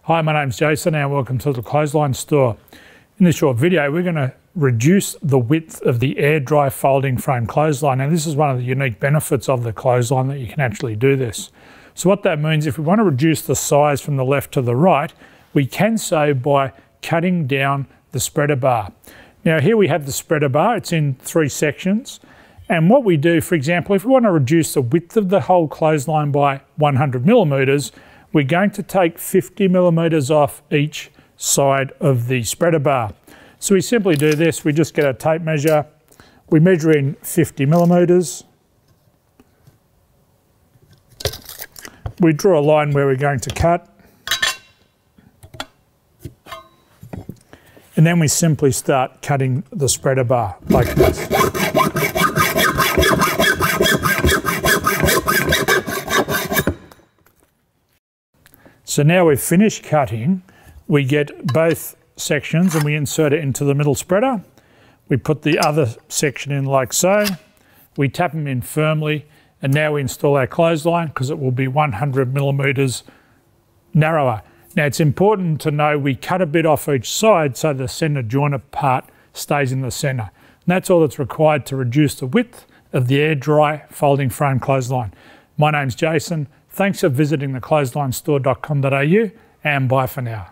Hi, my name's Jason and welcome to the Clothesline Store. In this short video, we're going to reduce the width of the air dry folding frame clothesline. And this is one of the unique benefits of the clothesline, that you can actually do this. So what that means, if we want to reduce the size from the left to the right, we can so by cutting down the spreader bar. Now here we have the spreader bar, it's in 3 sections. And what we do, for example, if we want to reduce the width of the whole clothesline by 100 millimeters, we're going to take 50 millimeters off each side of the spreader bar. So we simply do this, we just get a tape measure, we measure in 50 millimeters, we draw a line where we're going to cut, and then we simply start cutting the spreader bar like this. So now we've finished cutting, we get both sections and we insert it into the middle spreader. We put the other section in like so. We tap them in firmly, and now we install our clothesline because it will be 100 millimeters narrower. Now it's important to know we cut a bit off each side so the center joiner part stays in the center. And that's all that's required to reduce the width of the air dry folding frame clothesline. My name's Jason. Thanks for visiting the clotheslinestore.com.au, and bye for now.